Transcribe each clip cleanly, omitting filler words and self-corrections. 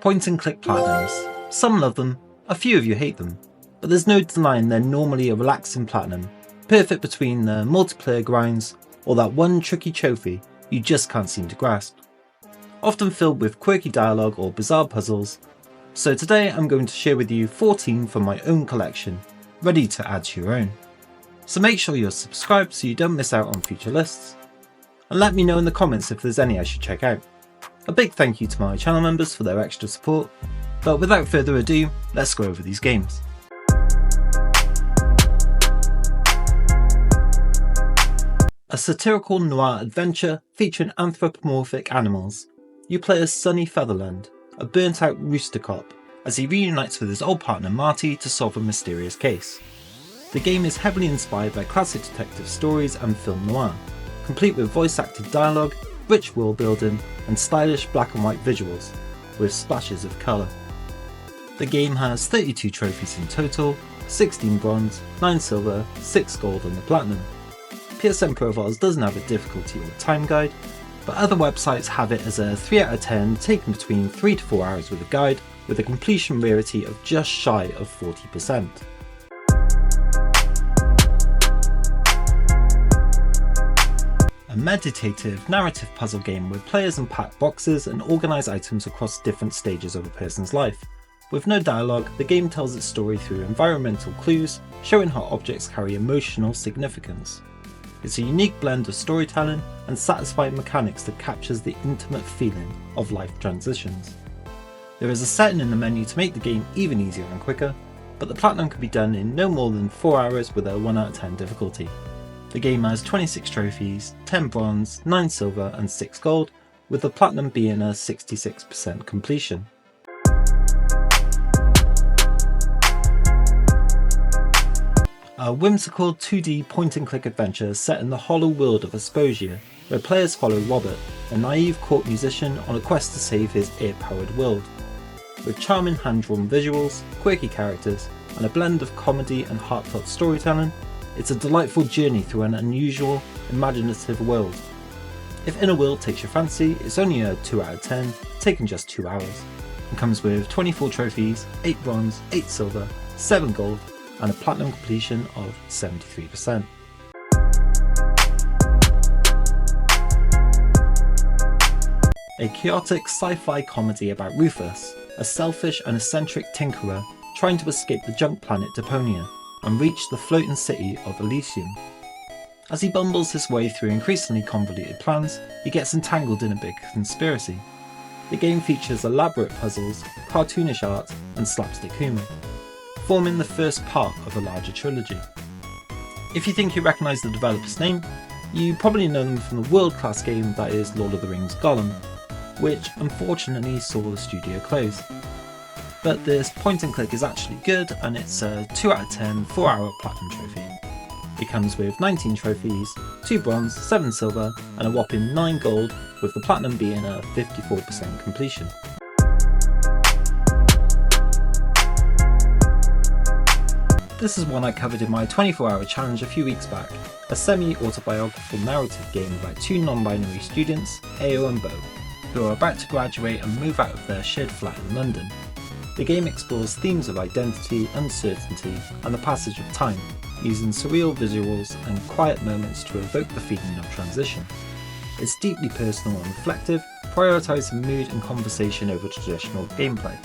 Point and click platinums. Some love them, a few of you hate them, but there's no denying they're normally a relaxing platinum, perfect between the multiplayer grinds or that one tricky trophy you just can't seem to grasp. Often filled with quirky dialogue or bizarre puzzles, so today I'm going to share with you 14 from my own collection, ready to add to your own. So make sure you're subscribed so you don't miss out on future lists, and let me know in the comments if there's any I should check out. A big thank you to my channel members for their extra support, but without further ado, let's go over these games. A satirical noir adventure featuring anthropomorphic animals. You play as Sunny Featherland, a burnt-out rooster cop, as he reunites with his old partner Marty to solve a mysterious case. The game is heavily inspired by classic detective stories and film noir, complete with voice-acted dialogue, rich world building, and stylish black and white visuals, with splashes of colour. The game has 32 trophies in total, 16 bronze, 9 silver, 6 gold and the platinum. PSN Profiles doesn't have a difficulty or time guide, but other websites have it as a 3 out of 10 taken between 3 to 4 hours with a guide, with a completion rarity of just shy of 40%. A meditative narrative puzzle game where players unpack boxes and organise items across different stages of a person's life. With no dialogue, the game tells its story through environmental clues, showing how objects carry emotional significance. It's a unique blend of storytelling and satisfying mechanics that captures the intimate feeling of life transitions. There is a setting in the menu to make the game even easier and quicker, but the platinum can be done in no more than 4 hours with a 1 out of 10 difficulty. The game has 26 trophies, 10 bronze, 9 silver and 6 gold, with the platinum being a 66% completion. A whimsical 2D point-and-click adventure set in the hollow world of Asposia, where players follow Robert, a naive court musician on a quest to save his air-powered world. With charming hand-drawn visuals, quirky characters, and a blend of comedy and heartfelt storytelling, it's a delightful journey through an unusual, imaginative world. If Inner World takes your fancy, it's only a 2 out of 10, taking just 2 hours, and comes with 24 trophies, 8 bronze, 8 silver, 7 gold, and a platinum completion of 73%. A chaotic sci-fi comedy about Rufus, a selfish and eccentric tinkerer trying to escape the junk planet Deponia and reach the floating city of Elysium. As he bumbles his way through increasingly convoluted plans, he gets entangled in a big conspiracy. The game features elaborate puzzles, cartoonish art, and slapstick humour, forming the first part of a larger trilogy. If you think you recognise the developer's name, you probably know them from the world-class game that is Lord of the Rings Gollum, which unfortunately saw the studio close. But this point and click is actually good, and it's a 2 out of 10 4-hour platinum trophy. It comes with 19 trophies, 2 bronze, 7 silver and a whopping 9 gold, with the platinum being a 54% completion. This is one I covered in my 24-hour challenge a few weeks back, a semi-autobiographical narrative game about 2 non-binary students, Ao and Bo, who are about to graduate and move out of their shared flat in London. The game explores themes of identity, uncertainty, and the passage of time, using surreal visuals and quiet moments to evoke the feeling of transition. It's deeply personal and reflective, prioritising mood and conversation over traditional gameplay.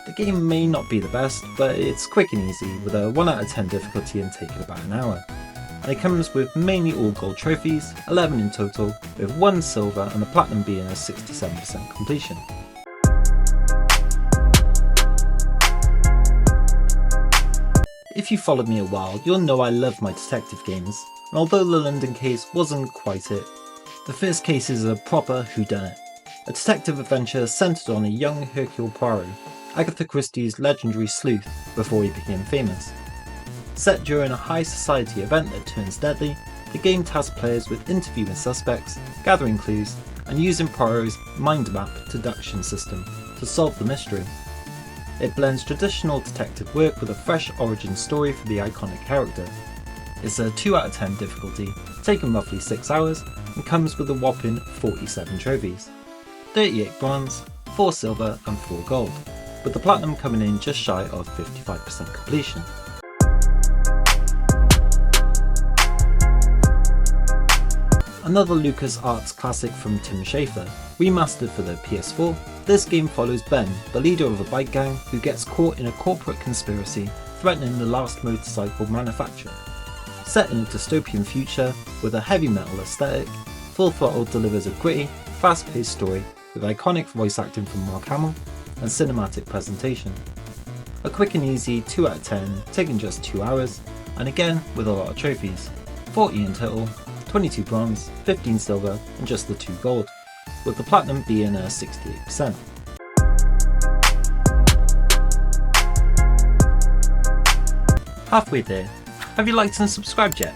The game may not be the best, but it's quick and easy with a 1 out of 10 difficulty and taking about an hour. And it comes with mainly all gold trophies, 11 in total, with 1 silver and the platinum being a 67% completion. If you followed me a while, you'll know I love my detective games, and although the London case wasn't quite it, the first case is a proper whodunit, a detective adventure centred on a young Hercule Poirot, Agatha Christie's legendary sleuth before he became famous. Set during a high society event that turns deadly, the game tasks players with interviewing suspects, gathering clues, and using Poirot's mind map deduction system to solve the mystery. It blends traditional detective work with a fresh origin story for the iconic character. It's a 2 out of 10 difficulty, taking roughly 6 hours, and comes with a whopping 47 trophies. 38 bronze, 4 silver and 4 gold, with the platinum coming in just shy of 55% completion. Another LucasArts classic from Tim Schafer, remastered for the PS4, this game follows Ben, the leader of a bike gang who gets caught in a corporate conspiracy threatening the last motorcycle manufacturer. Set in a dystopian future with a heavy metal aesthetic, Full Throttle delivers a gritty, fast-paced story with iconic voice acting from Mark Hamill and cinematic presentation. A quick and easy 2 out of 10, taking just 2 hours, and again with a lot of trophies, 40 in total, 22 bronze, 15 silver and just the 2 gold, with the platinum being a 68%. Halfway there, have you liked and subscribed yet?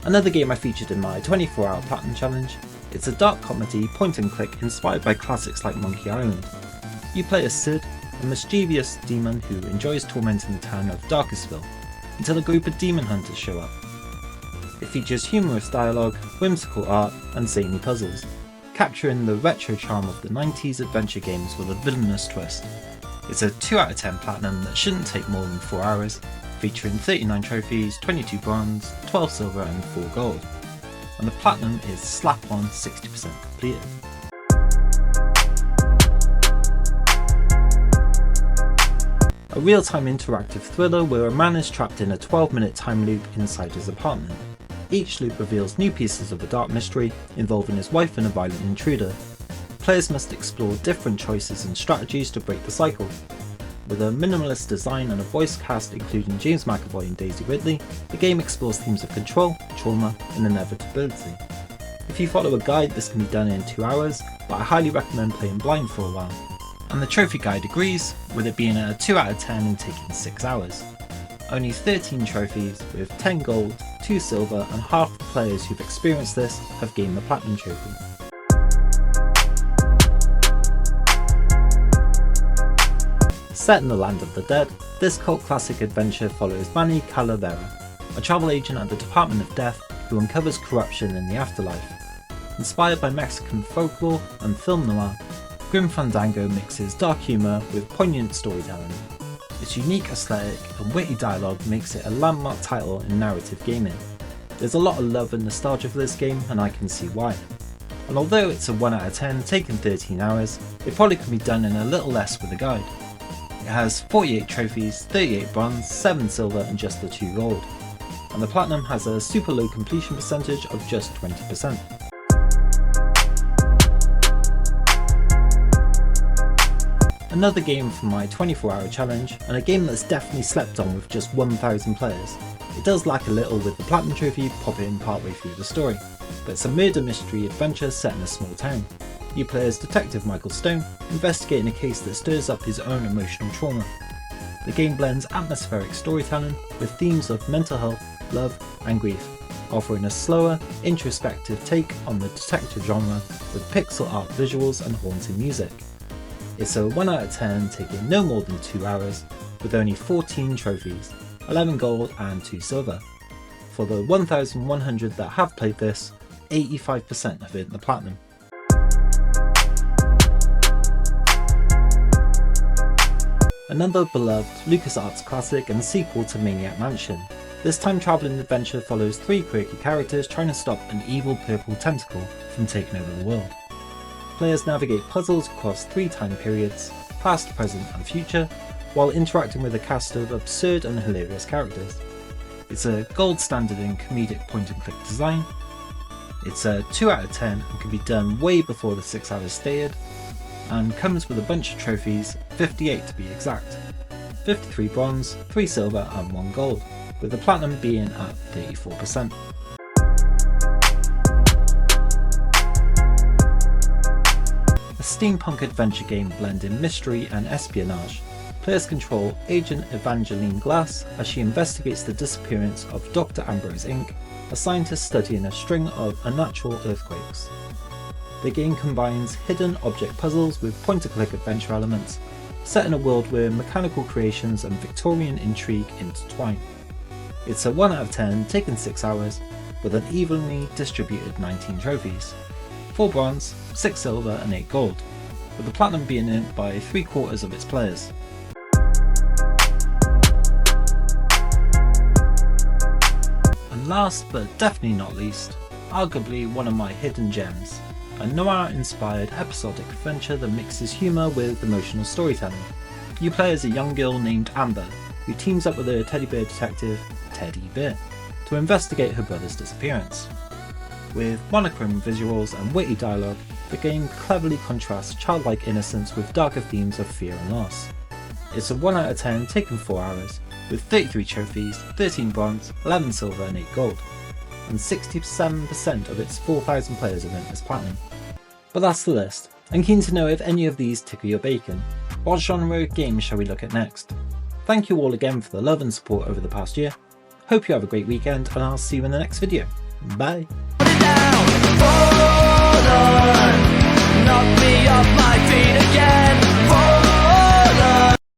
Another game I featured in my 24-hour platinum challenge. It's a dark comedy point and click inspired by classics like Monkey Island. You play as Sid, a mischievous demon who enjoys tormenting the town of Darkestville, until a group of demon hunters show up. It features humorous dialogue, whimsical art and zany puzzles, capturing the retro charm of the 90s adventure games with a villainous twist. It's a 2 out of 10 platinum that shouldn't take more than 4 hours, featuring 39 trophies, 22 bronze, 12 silver and 4 gold. And the platinum is slap on 60% completed. A real-time interactive thriller where a man is trapped in a 12-minute time loop inside his apartment. Each loop reveals new pieces of a dark mystery involving his wife and a violent intruder. Players must explore different choices and strategies to break the cycle. With a minimalist design and a voice cast including James McAvoy and Daisy Ridley, the game explores themes of control, trauma and inevitability. If you follow a guide, this can be done in 2 hours, but I highly recommend playing blind for a while. And the trophy guide agrees, with it being a 2 out of 10 and taking 6 hours. Only 13 trophies with 10 gold, 2 silver and half the players who've experienced this have gained the platinum trophy. Set in the land of the dead, this cult classic adventure follows Manny Calavera, a travel agent at the Department of Death who uncovers corruption in the afterlife. Inspired by Mexican folklore and film noir, Grim Fandango mixes dark humour with poignant storytelling. Its unique aesthetic and witty dialogue makes it a landmark title in narrative gaming. There's a lot of love and nostalgia for this game and I can see why. And although it's a 1 out of 10 taking 13 hours, it probably could be done in a little less with a guide. It has 48 trophies, 38 bronze, 7 silver and just the 2 gold. And the platinum has a super low completion percentage of just 20%. Another game from my 24-hour challenge, and a game that's definitely slept on with just 1,000 players. It does lack a little with the platinum trophy popping partway through the story, but it's a murder mystery adventure set in a small town. You play as Detective Michael Stone, investigating a case that stirs up his own emotional trauma. The game blends atmospheric storytelling with themes of mental health, love and grief, offering a slower, introspective take on the detective genre with pixel art visuals and haunting music. It's a 1 out of 10 taking no more than 2 hours, with only 14 trophies, 11 gold and 2 silver. For the 1,100 that have played this, 85% have hit the platinum. Another beloved LucasArts classic and sequel to Maniac Mansion. This time travelling adventure follows 3 quirky characters trying to stop an evil purple tentacle from taking over the world. Players navigate puzzles across 3 time periods, past, present and future, while interacting with a cast of absurd and hilarious characters. It's a gold standard in comedic point and click design. It's a 2 out of 10 and can be done way before the 6 hours stated, and comes with a bunch of trophies, 58 to be exact. 53 bronze, 3 silver and 1 gold, with the platinum being at 34%. A steampunk adventure game blending mystery and espionage. Players control Agent Evangeline Glass as she investigates the disappearance of Dr. Ambrose Inc., a scientist studying a string of unnatural earthquakes. The game combines hidden object puzzles with point-and-click adventure elements, set in a world where mechanical creations and Victorian intrigue intertwine. It's a 1 out of 10 taking 6 hours, with an evenly distributed 19 trophies, 4 bronze, 6 silver and 8 gold, with the platinum being earned by 3/4 of its players. And last but definitely not least, arguably one of my hidden gems, a noir-inspired episodic adventure that mixes humour with emotional storytelling. You play as a young girl named Amber, who teams up with her teddy bear detective, Teddy Bear, to investigate her brother's disappearance. With monochrome visuals and witty dialogue, the game cleverly contrasts childlike innocence with darker themes of fear and loss. It's a 1 out of 10 taken 4 hours, with 33 trophies, 13 bronze, 11 silver and 8 gold, and 67% of its 4,000 players have earned as platinum. But that's the list. I'm keen to know if any of these tickle your bacon. What genre of games shall we look at next? Thank you all again for the love and support over the past year. Hope you have a great weekend, and I'll see you in the next video. Bye! Knock me off my feet again.